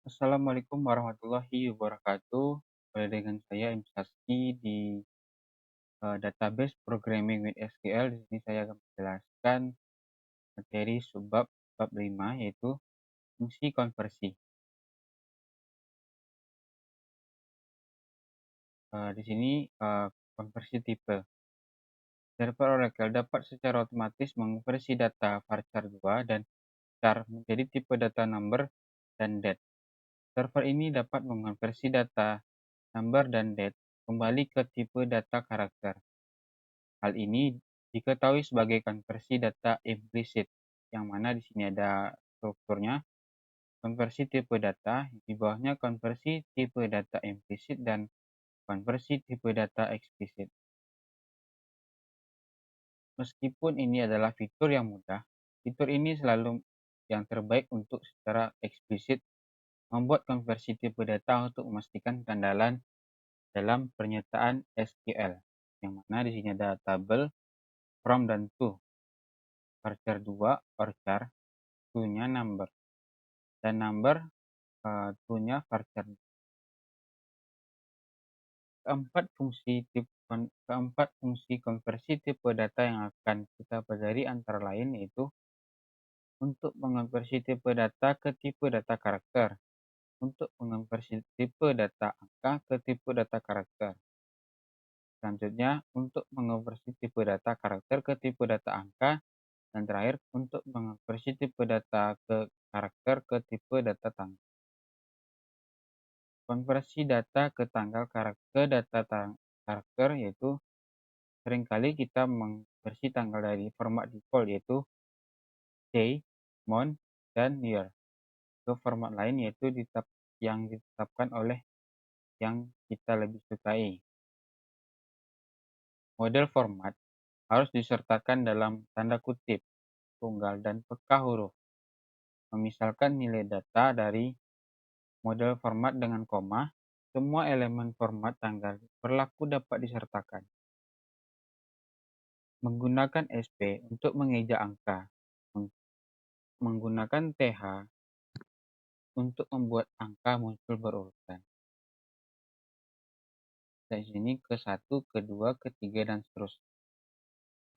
Assalamualaikum warahmatullahi wabarakatuh. Kembali dengan saya Imsaski di Database Programming with SQL. Di sini saya akan menjelaskan materi subbab bab 5 yaitu fungsi konversi. Di sini konversi tipe. Server Oracle dapat secara otomatis mengonversi data varchar 2 dan char menjadi tipe data number dan date. Server ini dapat mengonversi data number dan date kembali ke tipe data karakter. Hal ini diketahui sebagai konversi data implisit, yang mana di sini ada strukturnya, konversi tipe data, di bawahnya konversi tipe data implisit dan konversi tipe data eksplisit. Meskipun ini adalah fitur yang mudah, fitur ini selalu yang terbaik untuk secara eksplisit membuat konversi tipe data untuk memastikan keandalan dalam pernyataan SQL, yang mana di sini ada tabel, from, dan to. Varchar 2, varchar, to-nya number, dan number to-nya varchar. Keempat fungsi konversi tipe data yang akan kita pelajari antara lain yaitu untuk mengonversi tipe data ke tipe data karakter, untuk mengonversi tipe data angka ke tipe data karakter. Selanjutnya, untuk mengonversi tipe data karakter ke tipe data angka, dan terakhir untuk mengonversi tipe data ke karakter ke tipe data tanggal. Konversi data ke tanggal ke data karakter yaitu seringkali kita mengonversi tanggal dari format default yaitu day, month, dan year ke format lain yaitu yang ditetapkan oleh yang kita lebih sukai. Model format harus disertakan dalam tanda kutip, tunggal, dan peka huruf. Memisalkan nilai data dari model format dengan koma, semua elemen format tanggal berlaku dapat disertakan. Menggunakan SP untuk mengeja angka. Menggunakan TH untuk membuat angka muncul berurutan. Dari sini ke 1, ke 2, ke 3, dan seterusnya.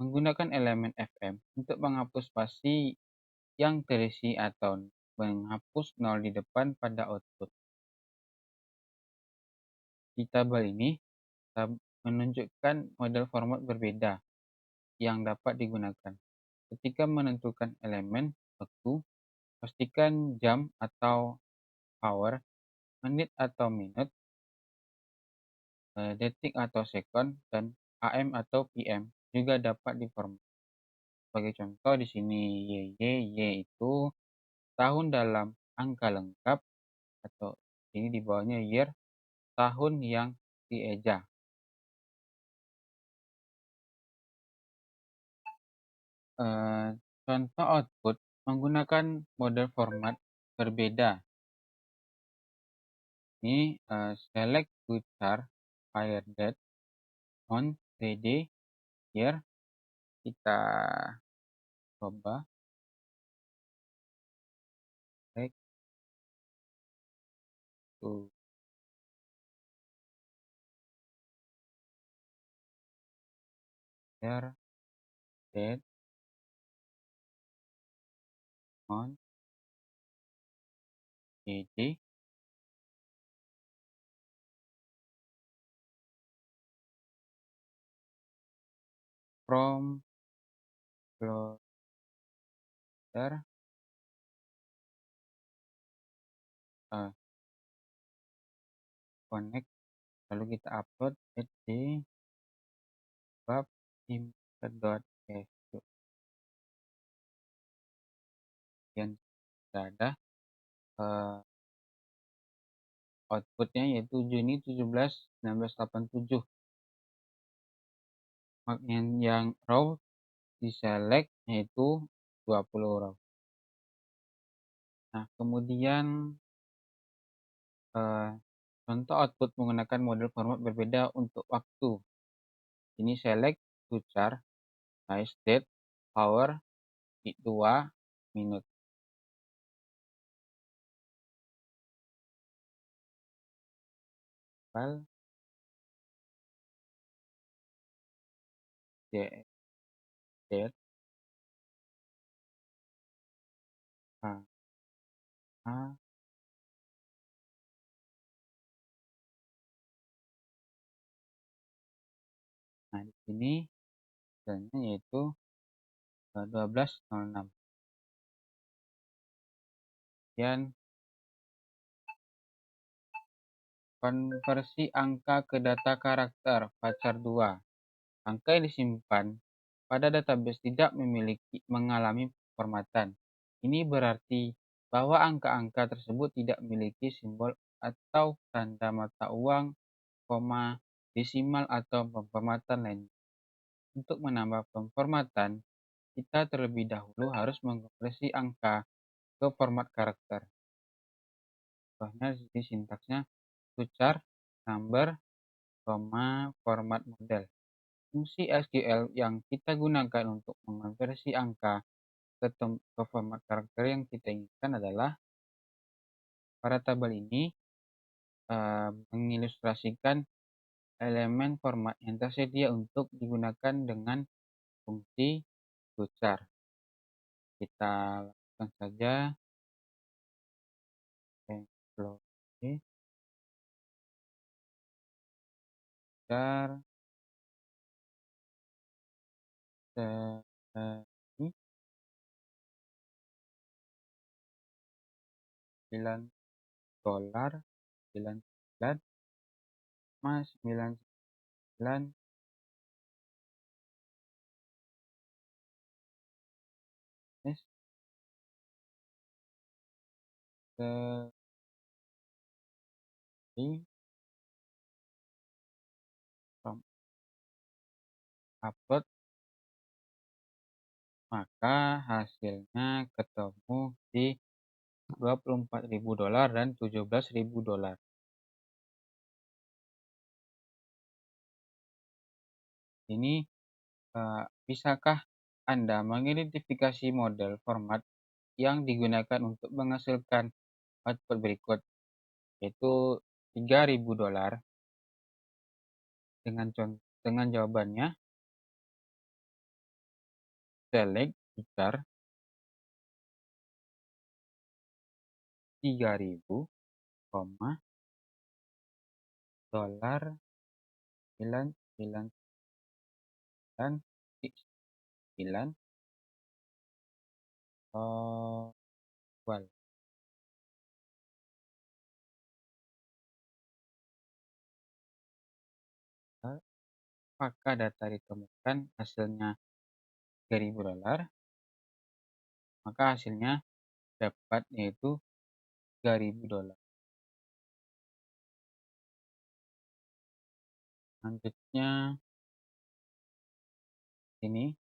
Menggunakan elemen FM untuk menghapus spasi yang terisi atau menghapus 0 di depan pada output. Di tabel ini menunjukkan model format berbeda yang dapat digunakan. Ketika menentukan elemen waktu, pastikan jam atau hour, menit atau minute, detik atau second, dan AM atau PM juga dapat diformat. Sebagai contoh di sini Y itu tahun dalam angka lengkap, atau ini di bawahnya year, tahun yang dieja. Contoh output menggunakan model format berbeda. Ini select to char, fire date, month, day, year. Kita coba select to char, date, month, day, from closure, connect, lalu kita upload di bab import.sq. Yang sudah ada outputnya yaitu Juni 17, 1987. Yang raw diselect yaitu 20 raw. Nah, kemudian contoh output menggunakan model format berbeda untuk waktu. Ini select to char, size, date, hour, 2, minute. File JSDF A. Nah, di sini filenya yaitu 1206. Kemudian konversi angka ke data karakter Pacar 2. Angka yang disimpan pada database tidak mengalami formatan. Ini berarti bahwa angka-angka tersebut tidak memiliki simbol atau tanda mata uang, koma, desimal atau pemformatan lainnya. Untuk menambah pemformatan, kita terlebih dahulu harus mengkonversi angka ke format karakter. Contohnya di sini sintaksnya to-char, number, format model. Fungsi SQL yang kita gunakan untuk mengonversi angka ke format karakter yang kita inginkan adalah pada tabel ini mengilustrasikan elemen format yang tersedia untuk digunakan dengan fungsi to-char. Kita lakukan saja employee char ini 9 dolar 99 mas 99 es dari from upload, maka hasilnya ketemu di 24.000 dolar dan 17.000 dolar. Ini bisakah Anda mengidentifikasi model format yang digunakan untuk menghasilkan output berikut, yaitu 3.000 dolar? Dengan jawabannya, select char 3.000, dolar 999 9 wal. Apakah data ditemukan hasilnya 3.000 dolar, maka hasilnya dapat yaitu 3.000 dolar. Selanjutnya ini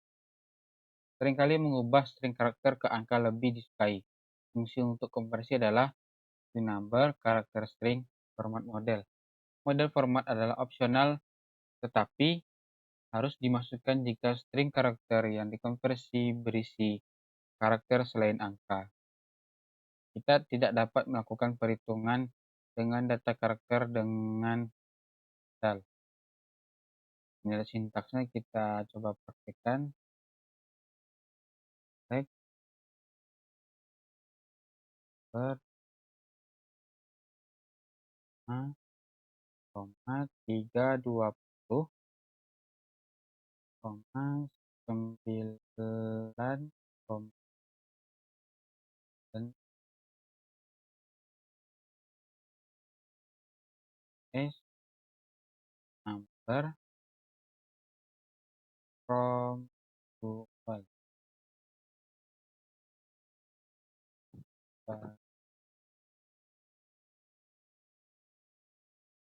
seringkali mengubah string karakter ke angka lebih disukai. Fungsi untuk konversi adalah to number, karakter string, format model. Model format adalah opsional tetapi harus dimasukkan jika string karakter yang dikonversi berisi karakter selain angka. Kita tidak dapat melakukan perhitungan dengan data karakter dengan dal. Nilai sintaksnya kita coba praktekkan. Baik, per 320, 9, dan S number from to all.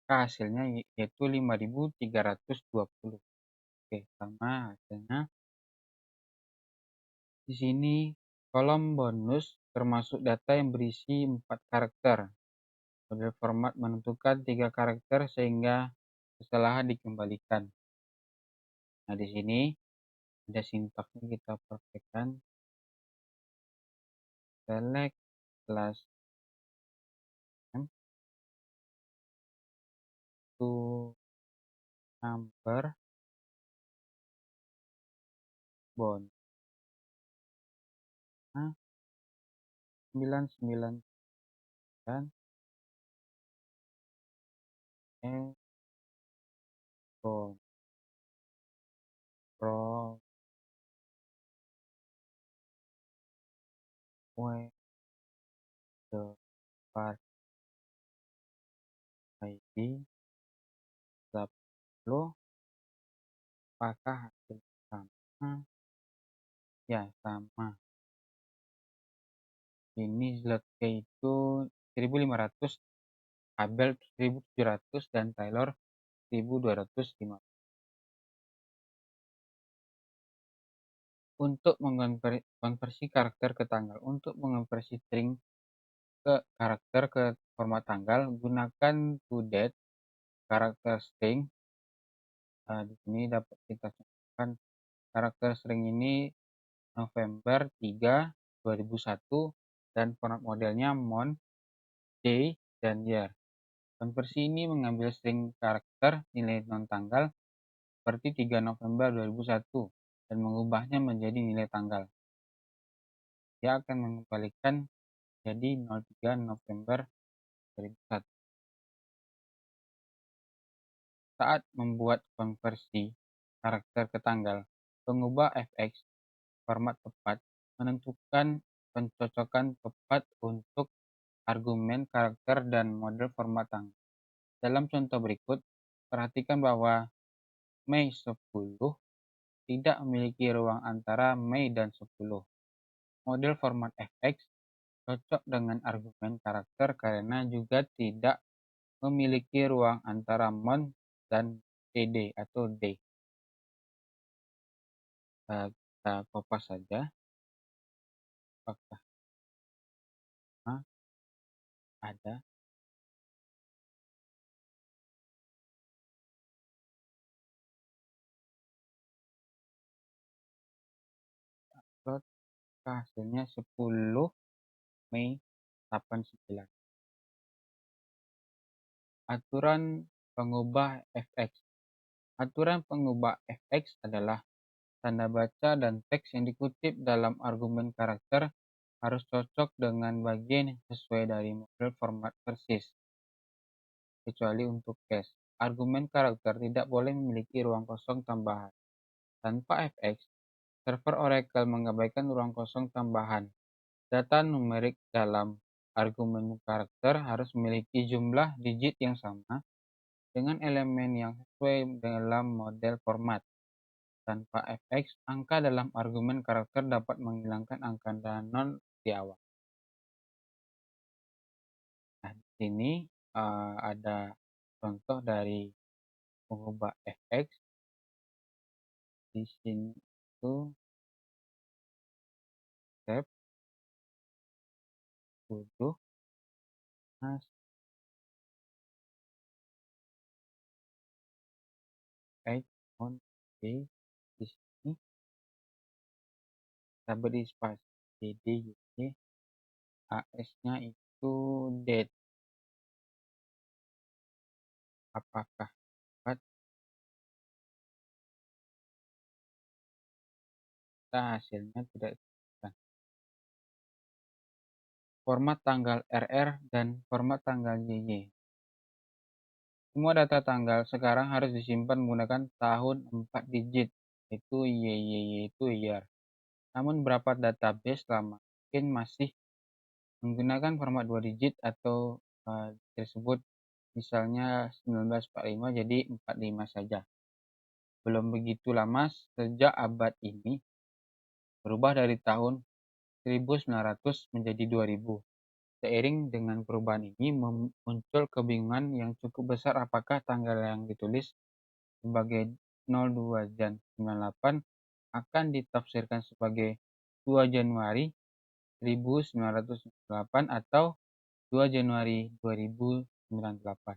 Hasilnya yaitu 5.320. Oke, sama hasilnya. Di sini kolom bonus termasuk data yang berisi 4 karakter. Model format menentukan 3 karakter sehingga kesalahan dikembalikan. Nah, di sini ada sintaksnya kita praktekkan. Select class to number bonus 999 and bonus from where the part ID 10. Apakah hasil sama? Ya, sama. Ini Zlotke itu 1500, Abel 1700, dan Taylor 1250. Untuk mengonversi karakter ke tanggal. Untuk mengonversi string ke karakter ke format tanggal, gunakan toDate karakter string. Di sini dapat kita contohkan karakter string ini November 3, 2001, dan format modelnya month, day, dan year. Konversi ini mengambil string karakter nilai non-tanggal seperti 3 November 2001 dan mengubahnya menjadi nilai tanggal. Dia akan mengembalikan jadi 03 November 2001. Saat membuat konversi karakter ke tanggal, pengubah fx format tepat menentukan pencocokan tepat untuk argumen karakter dan model format tanggal. Dalam contoh berikut, perhatikan bahwa Mei 10 tidak memiliki ruang antara Mei dan 10. Model format fx cocok dengan argumen karakter karena juga tidak memiliki ruang antara month dan td atau day. Kita kopas saja. Apakah ada? Hasilnya 10 Mei 89. Aturan pengubah fx. Aturan pengubah fx adalah tanda baca dan teks yang dikutip dalam argumen karakter harus cocok dengan bagian yang sesuai dari model format persis, kecuali untuk case. Argumen karakter tidak boleh memiliki ruang kosong tambahan. Tanpa fx, server Oracle mengabaikan ruang kosong tambahan. Data numerik dalam argumen karakter harus memiliki jumlah digit yang sama dengan elemen yang sesuai dalam model format. Tanpa fx, angka dalam argumen karakter dapat menghilangkan angka non di awal. Nah, di sini ada contoh dari pengubah fx. Di sini itu step 7 mas on di sini kita beri spasi dd as-nya itu date. Apakah dapat? Hasilnya tidak ditemukan. Format tanggal RR dan format tanggal YY. Semua data tanggal sekarang harus disimpan menggunakan tahun 4 digit, yaitu YYY itu year. Namun beberapa database lama mungkin masih menggunakan format 2 digit atau tersebut misalnya 1945 jadi 45 saja. Belum begitu lama sejak abad ini berubah dari tahun 1900 menjadi 2000. Seiring dengan perubahan ini muncul kebingungan yang cukup besar apakah tanggal yang ditulis sebagai 02 dan 98 akan ditafsirkan sebagai 2 Januari 1998 atau 2 Januari 2098.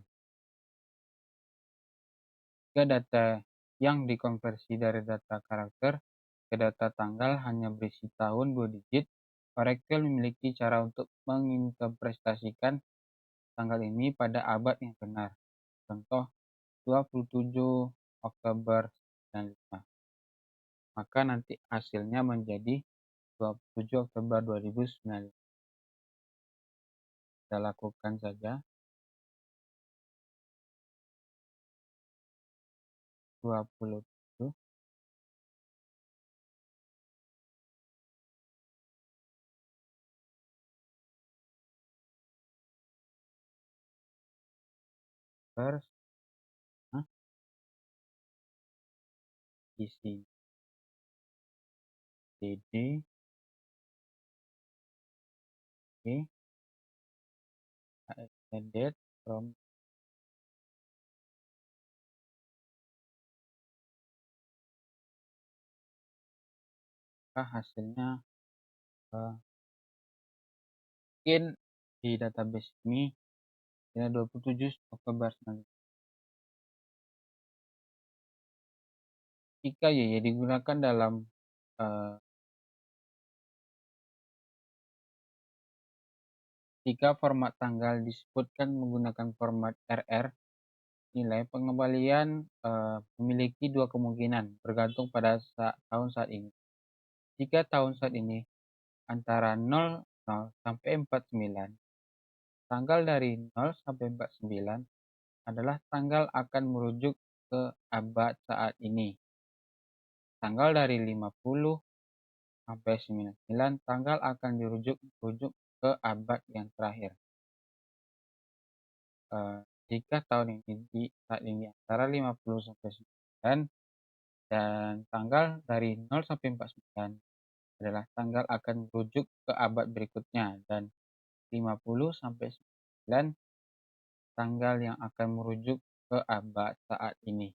Jika data yang dikonversi dari data karakter ke data tanggal hanya berisi tahun 2 digit, Oracle memiliki cara untuk menginterpretasikan tanggal ini pada abad yang benar. Contoh 27 Oktober 95. Maka nanti hasilnya menjadi 27 Oktober 2009. Kita lakukan saja. 27 per isi DD extended from hasilnya mungkin di database ini ada 27 Oktober 95. Jika YY digunakan dalam jika format tanggal disebutkan menggunakan format RR, nilai pengembalian memiliki dua kemungkinan bergantung pada tahun saat ini. Jika tahun saat ini antara 00 sampai 49, tanggal dari 0 sampai 49 adalah tanggal akan merujuk ke abad saat ini. Tanggal dari 50 sampai 99, tanggal akan merujuk ke abad yang terakhir. Jika tahun ini saat ini antara 50 sampai 9 dan tanggal dari 0 sampai 49 adalah tanggal akan merujuk ke abad berikutnya, dan 50 sampai 9 tanggal yang akan merujuk ke abad saat ini.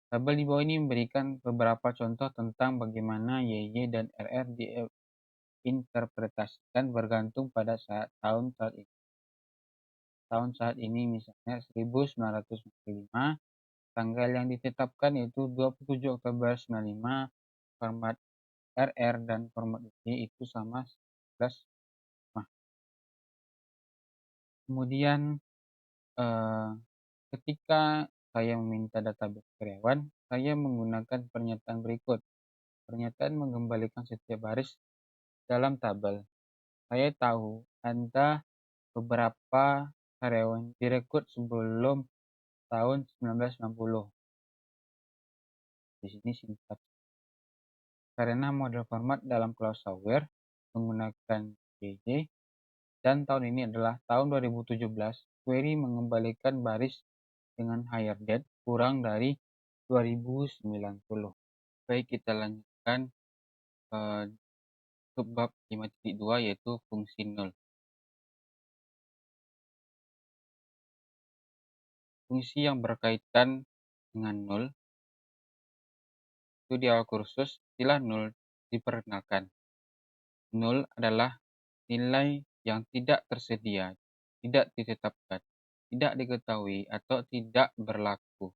Tabel di bawah ini memberikan beberapa contoh tentang bagaimana YY dan RR diinterpretasikan bergantung pada tahun saat ini. Tahun saat ini misalnya 1995, tanggal yang ditetapkan yaitu 27 Oktober 95, format RR dan format YY itu sama 11. Kemudian ketika saya meminta database karyawan, saya menggunakan pernyataan berikut. Pernyataan mengembalikan setiap baris dalam tabel. Saya tahu Anda beberapa karyawan direkrut sebelum tahun 1990. Di sini singkat. Karena model format dalam Klaus Sauer menggunakan JJ dan tahun ini adalah tahun 2017, query mengembalikan baris dengan higher date kurang dari 2090. Baik, kita lanjutkan ke bab 5.2 yaitu fungsi nol. Fungsi yang berkaitan dengan nol itu di awal kursus istilah nol diperkenalkan. Nol adalah nilai yang tidak tersedia, tidak ditetapkan, tidak diketahui, atau tidak berlaku.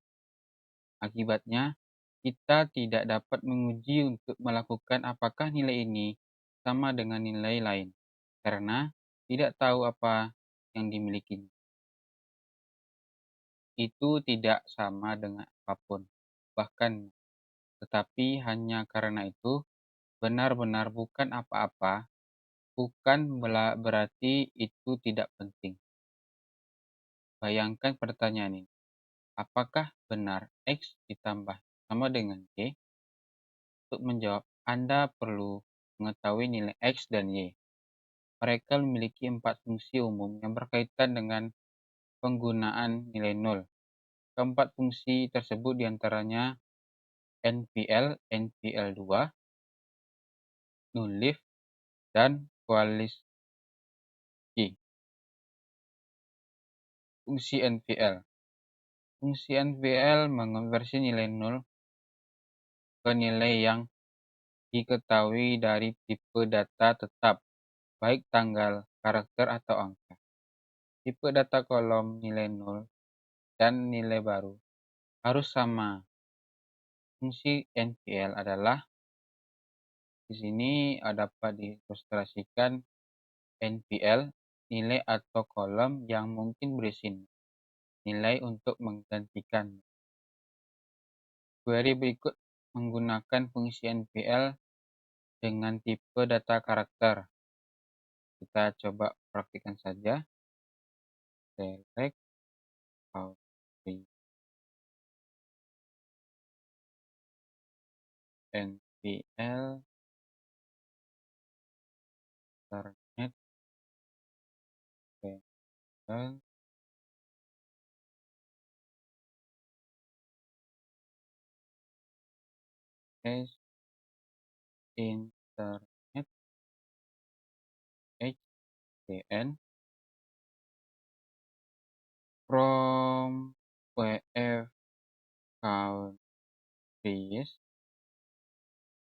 Akibatnya, kita tidak dapat menguji untuk melakukan apakah nilai ini sama dengan nilai lain, karena tidak tahu apa yang dimilikinya. Itu tidak sama dengan apapun, bahkan, tetapi hanya karena itu benar-benar bukan apa-apa, bukan berarti itu tidak penting. Bayangkan pertanyaan ini. Apakah benar X ditambah sama dengan Y? Untuk menjawab, Anda perlu mengetahui nilai X dan Y. Mereka memiliki 4 fungsi umum yang berkaitan dengan penggunaan nilai nol. Keempat fungsi tersebut diantaranya NVL, NVL2, nullif, dan koalisi. Fungsi NVL. Fungsi NVL mengonversi nilai nol ke nilai yang diketahui dari tipe data tetap, baik tanggal, karakter, atau angka. Tipe data kolom nilai nol dan nilai baru harus sama. Fungsi NVL adalah di sini dapat diilustrasikan NVL nilai atau kolom yang mungkin berisi nilai untuk menggantikan. Query berikut menggunakan fungsi NPL dengan tipe data karakter. Kita coba praktikkan saja. Select country NPL internet channel as internet HCN from WF countries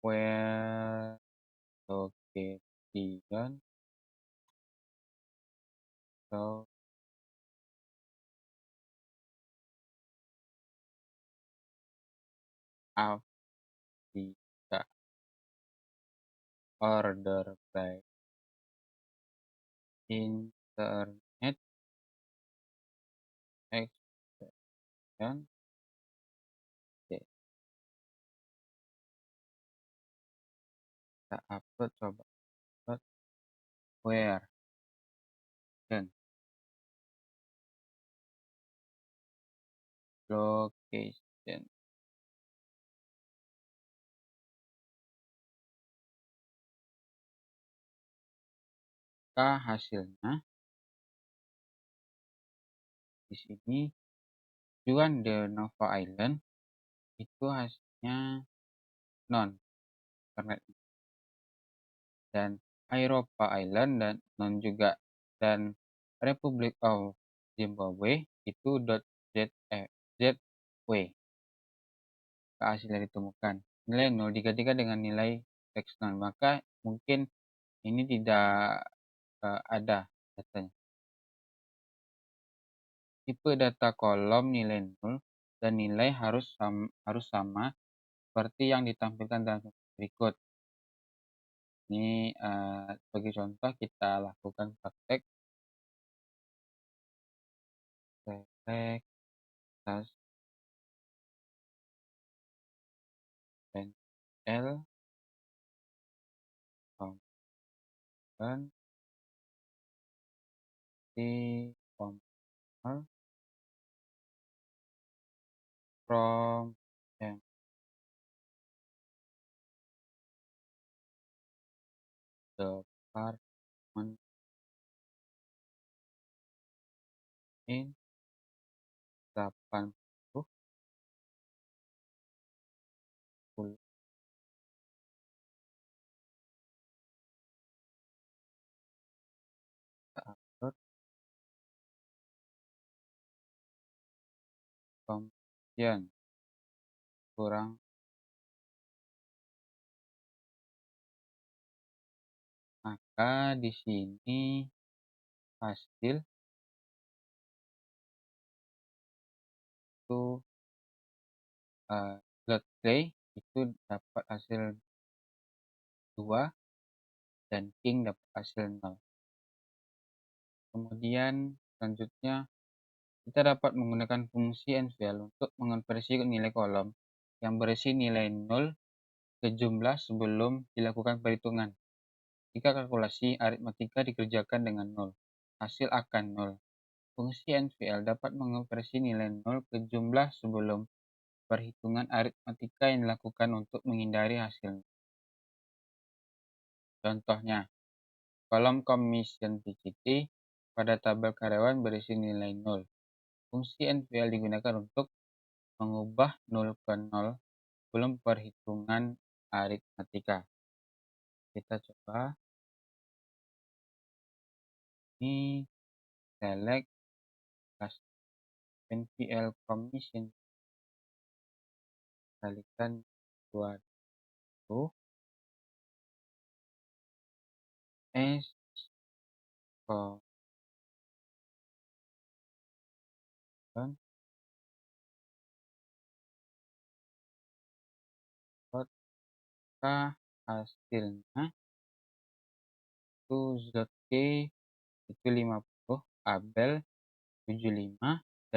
where location so Africa order by internet extension. Oke, kita upload, coba upload where dan location. Maka hasilnya di sini Juan de Nova Island itu hasilnya non internet, dan Europa Island dan non juga, dan Republic of Zimbabwe itu .zw hasil yang ditemukan. Nilai 0 digantikan dengan nilai teks non, maka mungkin ini tidak ada datanya. Tipe data kolom nilai 0 dan nilai harus sama seperti yang ditampilkan dalam berikut. Ini sebagai contoh kita lakukan praktek. Select tas L komponen di komponen from yang department in 80 upload, kemudian kurang, maka di sini hasil itu let's say itu dapat hasil 2 dan king dapat hasil 0. Kemudian selanjutnya kita dapat menggunakan fungsi NVL untuk mengonversi nilai kolom yang berisi nilai 0 ke jumlah sebelum dilakukan perhitungan. Jika kalkulasi aritmatika dikerjakan dengan 0, hasil akan 0. Fungsi NVL dapat mengonversi nilai 0 ke jumlah sebelum perhitungan aritmatika yang dilakukan untuk menghindari hasil. Contohnya, kolom commission PCT pada tabel karyawan berisi nilai 0. Fungsi NVL digunakan untuk mengubah 0 ke 0 sebelum perhitungan aritmatika. Kita coba. Ini select NPL commission kalikan 20 S kolon apakah hasilnya itu ZK itu 50, Abel 75,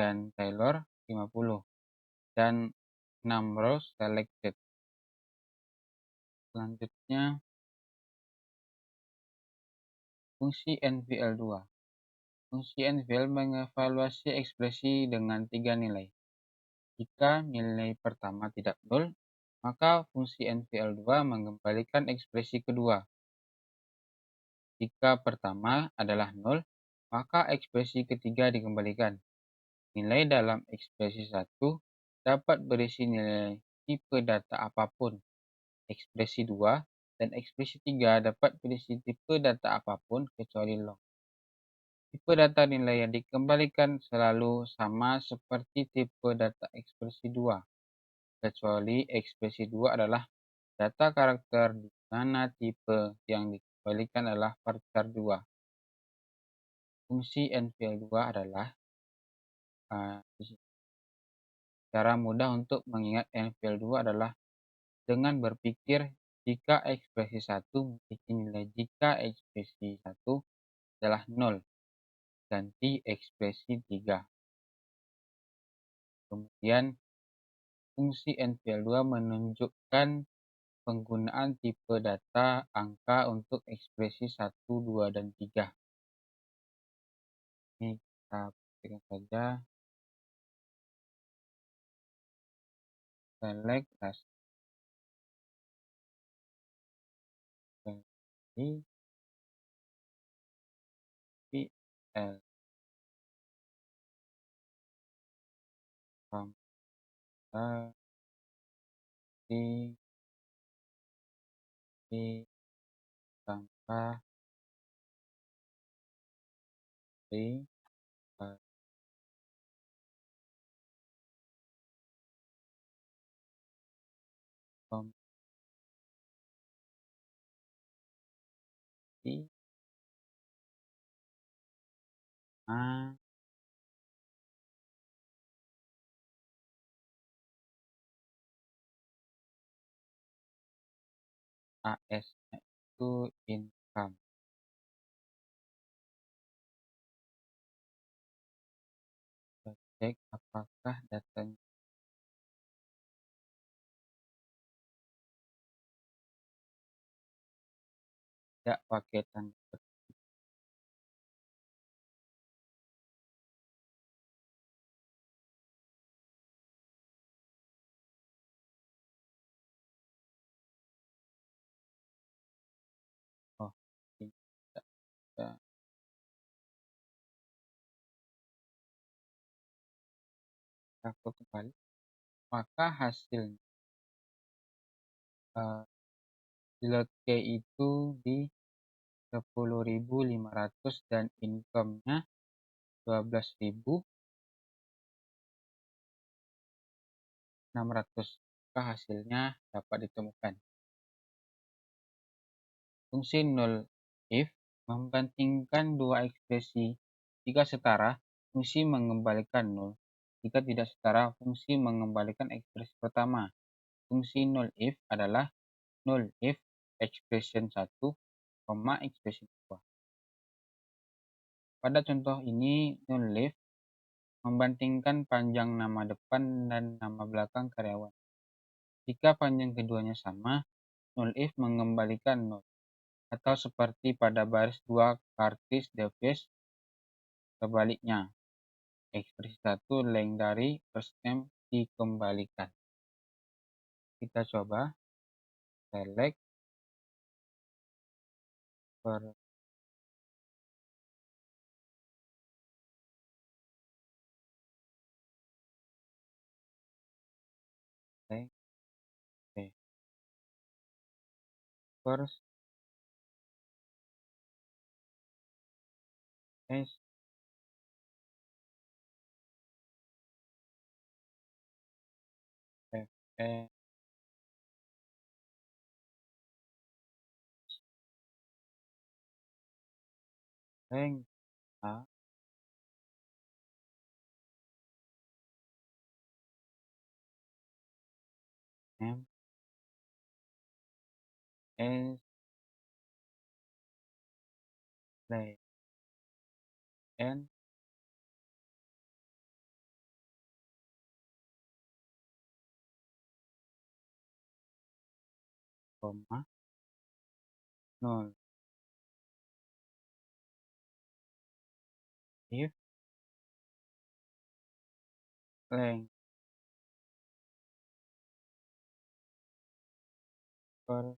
dan Taylor 50, dan 6 rows selected. Selanjutnya, fungsi NVL2. Fungsi NVL mengevaluasi ekspresi dengan 3 nilai. Jika nilai pertama tidak nol, maka fungsi NVL2 mengembalikan ekspresi kedua. Jika pertama adalah nol, maka ekspresi ketiga dikembalikan. Nilai dalam ekspresi 1 dapat berisi nilai tipe data apapun. Ekspresi 2 dan ekspresi 3 dapat berisi tipe data apapun kecuali long. Tipe data nilai yang dikembalikan selalu sama seperti tipe data ekspresi 2, kecuali ekspresi 2 adalah data karakter di mana tipe yang dikembalikan adalah varchar 2. Fungsi NVL2 adalah cara mudah untuk mengingat NVL2 adalah dengan berpikir jika ekspresi 1 memiliki nilai jika ekspresi 1 adalah 0, ganti ekspresi 3. Kemudian, fungsi NVL2 menunjukkan penggunaan tipe data angka untuk ekspresi 1, 2, dan 3. Ini kita perhatikan saja. Select last value PL pangkat D tambah D kompi A AS-nya itu income. Kita cek apakah datanya tidak pakai tanda petik. Oh, ini tidak bisa. Aku kembali, maka hasilnya slot K itu di 10.500 dan income-nya 12.600. Maka hasilnya dapat ditemukan. Fungsi null if membandingkan dua ekspresi. Jika setara, fungsi mengembalikan nol. Jika tidak setara, fungsi mengembalikan ekspresi pertama. Fungsi null if adalah null if expression 1, expression 2. Pada contoh ini, null if membandingkan panjang nama depan dan nama belakang karyawan. Jika panjang keduanya sama, null if mengembalikan nol. Atau seperti pada baris 2 Curtis Davies, sebaliknya, ekspresi 1 length dari first name dikembalikan. Kita coba select per first S F E length A M S N koma, 0. If length per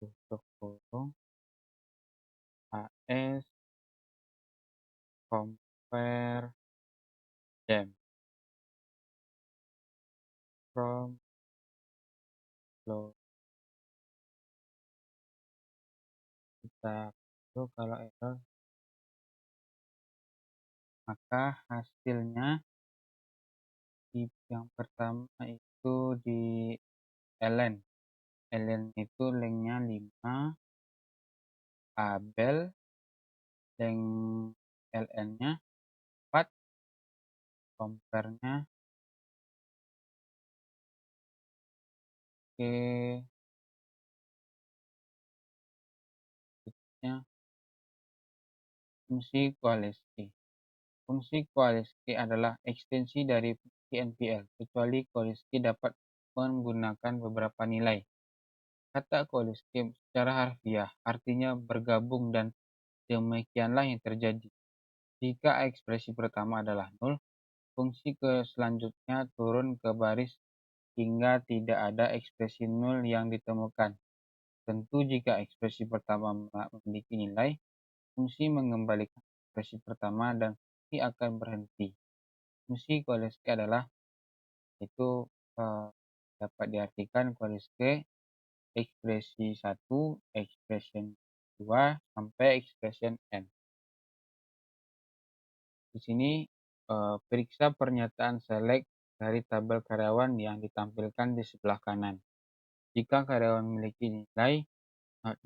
tutup kurung AS compare them from low. Kita itu kalau error, maka hasilnya yang pertama itu di ln. ln itu lengthnya 5, abel length ln-nya 4, compare-nya ke fungsi koalisi. Fungsi koalisi adalah ekstensi dari fungsi NPL, kecuali koalisi dapat menggunakan beberapa nilai. Kata koalisi secara harfiah artinya bergabung, dan demikianlah yang terjadi. Jika ekspresi pertama adalah 0, fungsi ke selanjutnya turun ke baris hingga tidak ada ekspresi 0 yang ditemukan. Tentu jika ekspresi pertama memiliki nilai, fungsi mengembalikan ekspresi pertama dan fungsi akan berhenti. Fungsi koalisi adalah itu dapat diartikan koalisi ekspresi 1, ekspresi 2, sampai ekspresi n. Di sini periksa pernyataan select dari tabel karyawan yang ditampilkan di sebelah kanan. Jika karyawan memiliki nilai 0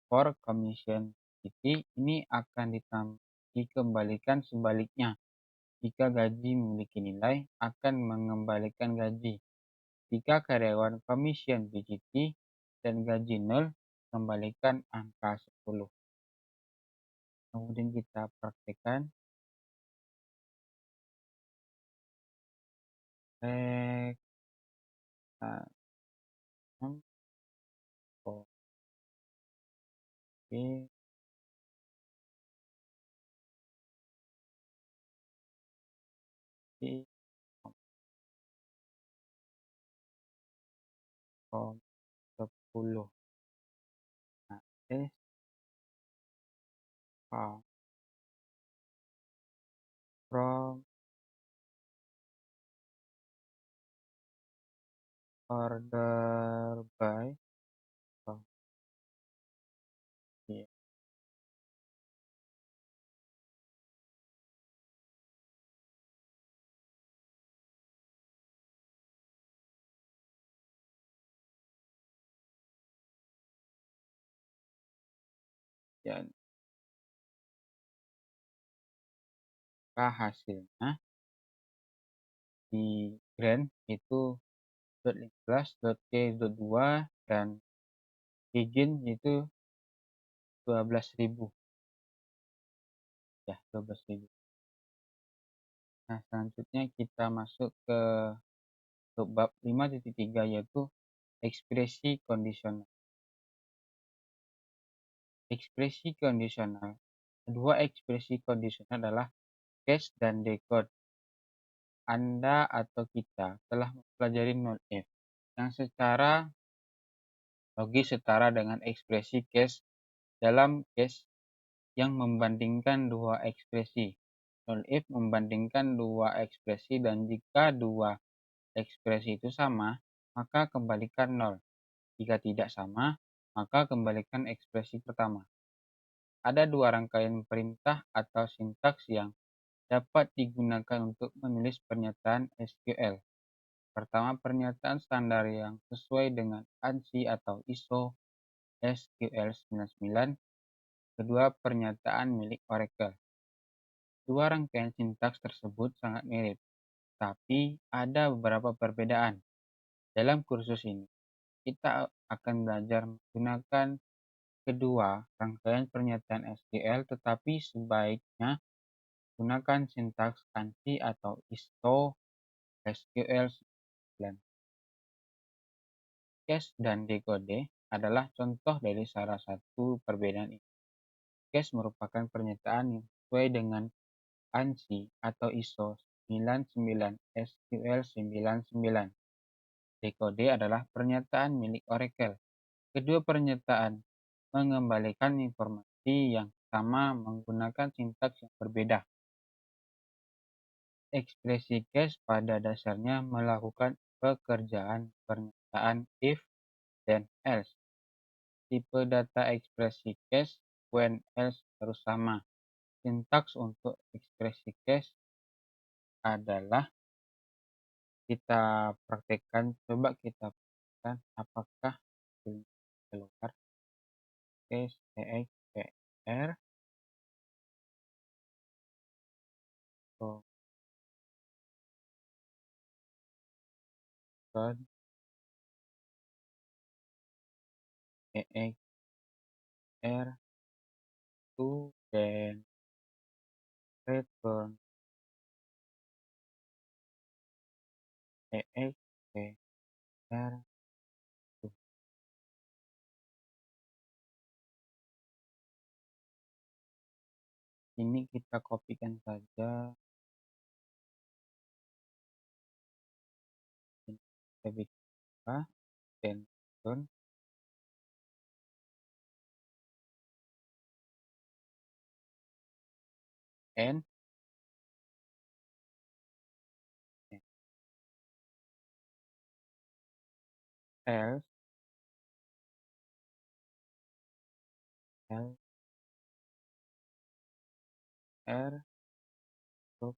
for commission ini akan dikembalikan sebaliknya. Jika gaji memiliki nilai, akan mengembalikan gaji. Jika karyawan commission BGT dan gaji 0, kembalikan angka 10. Kemudian kita praktekkan. Oke. Kom 10. Nah, from order by ya. Dan hasilnya di grand itu .15.k.2 dan Higin itu 12.000 ya, 12.000. Nah, selanjutnya kita masuk ke bab 5.3 yaitu ekspresi kondisional. Ekspresi kondisional. Kedua ekspresi kondisional adalah case dan decode. Anda atau kita telah mempelajari nolF yang secara logis setara dengan ekspresi case dalam case yang membandingkan dua ekspresi. Nolif membandingkan dua ekspresi, dan jika dua ekspresi itu sama, maka kembalikan 0. Jika tidak sama, maka kembalikan ekspresi pertama. Ada dua rangkaian perintah atau sintaks yang dapat digunakan untuk menulis pernyataan SQL. Pertama, pernyataan standar yang sesuai dengan ANSI atau ISO SQL 99. Kedua, pernyataan milik Oracle. Dua rangkaian sintaks tersebut sangat mirip, tapi ada beberapa perbedaan. Dalam kursus ini, kita akan belajar menggunakan kedua rangkaian pernyataan SQL, tetapi sebaiknya gunakan sintaks ANSI atau ISO SQL 9. Cache dan dekode adalah contoh dari salah satu perbedaan ini. Cache merupakan pernyataan yang sesuai dengan ANSI atau ISO 99 SQL 99. Dekode adalah pernyataan milik Oracle. Kedua pernyataan mengembalikan informasi yang sama menggunakan sintaks yang berbeda. Ekspresi cache pada dasarnya melakukan pekerjaan pernyataan if dan else. Tipe data ekspresi cache when else harus sama. Sintaks untuk ekspresi cache adalah kita praktekkan. Coba kita praktekkan apakah hasilnya keluar. Cache EXPR EXR to then return EXPR to. Ini kita kopikan saja. Kita bikin dan return and else else r to.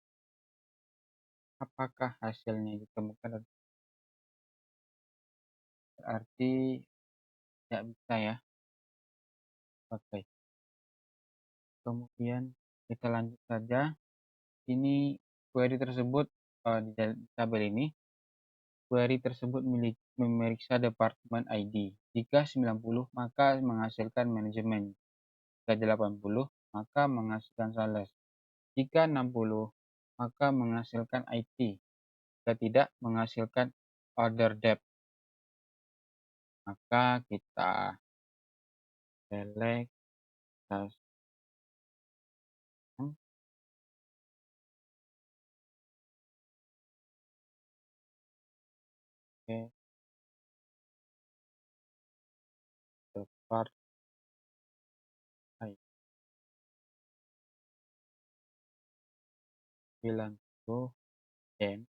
Apakah hasilnya ditemukan? Berarti tidak bisa ya. Oke, kemudian kita lanjut saja. Ini query tersebut di tabel ini, query tersebut memeriksa departemen ID. Jika 90 maka menghasilkan manajemen. Jika 80 maka menghasilkan sales. Jika 60 maka menghasilkan IT. Jika tidak menghasilkan order depth. Maka kita select custom. Oke, depart ID 90 dan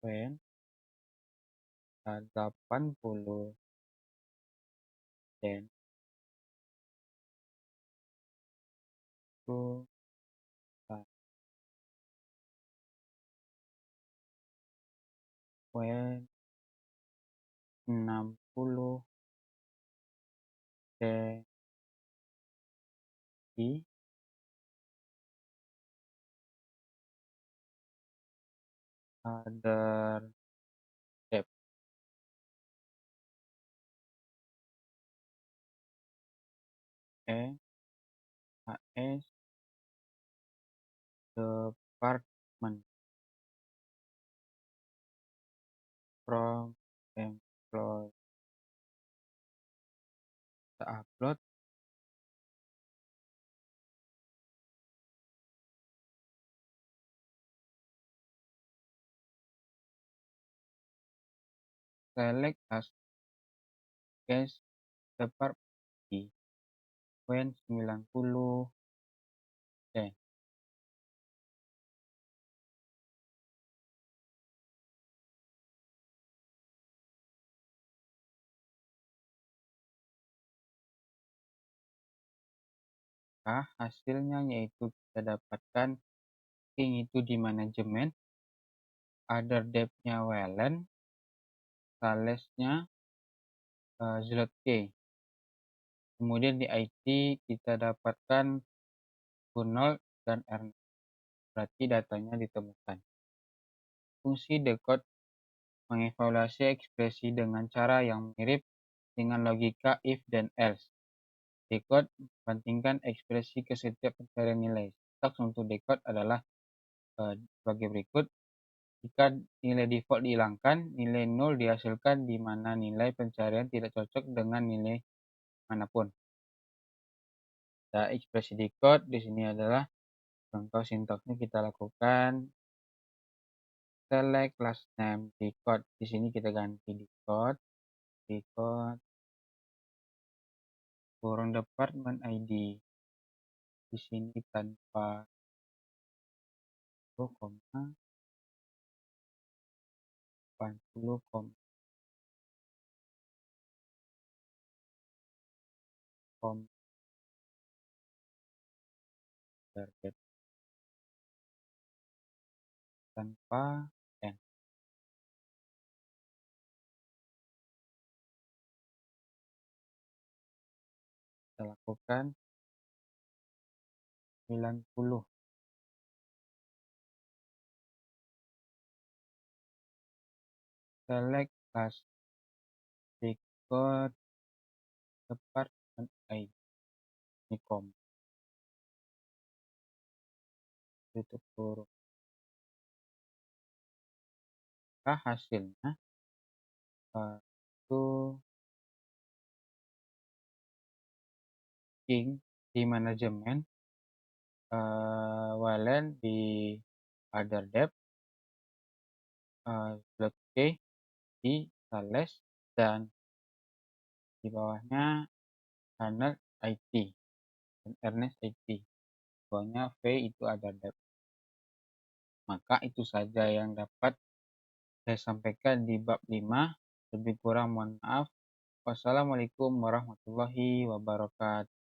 when 80 dan itu when 60 dan di other depth. HS department from employee. Kita upload. Select as case department di when 90 dan hasilnya yaitu kita dapatkan king itu di manajemen, other depth-nya Wellen, salesnya Zlotke. Kemudian di IT kita dapatkan Kunold dan Ernest, berarti datanya ditemukan. Fungsi decode mengevaluasi ekspresi dengan cara yang mirip dengan logika if dan else. Decode membandingkan ekspresi ke setiap pencarian nilai. Sintaks untuk decode adalah sebagai berikut. Jika nilai default dihilangkan, nilai 0 dihasilkan di mana nilai pencarian tidak cocok dengan nilai manapun. Ekspresi decode di sini adalah contoh sintaksnya kita lakukan select class name decode. Di sini kita ganti decode kurung department ID. Di sini tanpa 80, target tanpa n. Kita lakukan 90. Select class decode department ID. Ini tutup kurung. Hasilnya itu king di manajemen, Walen di other debt, .c di sales, dan di bawahnya Arnold IT dan Ernest IT. Bawahnya V itu other debt. Maka itu saja yang dapat saya sampaikan di bab 5. Lebih kurang mohon maaf. Wassalamualaikum warahmatullahi wabarakatuh.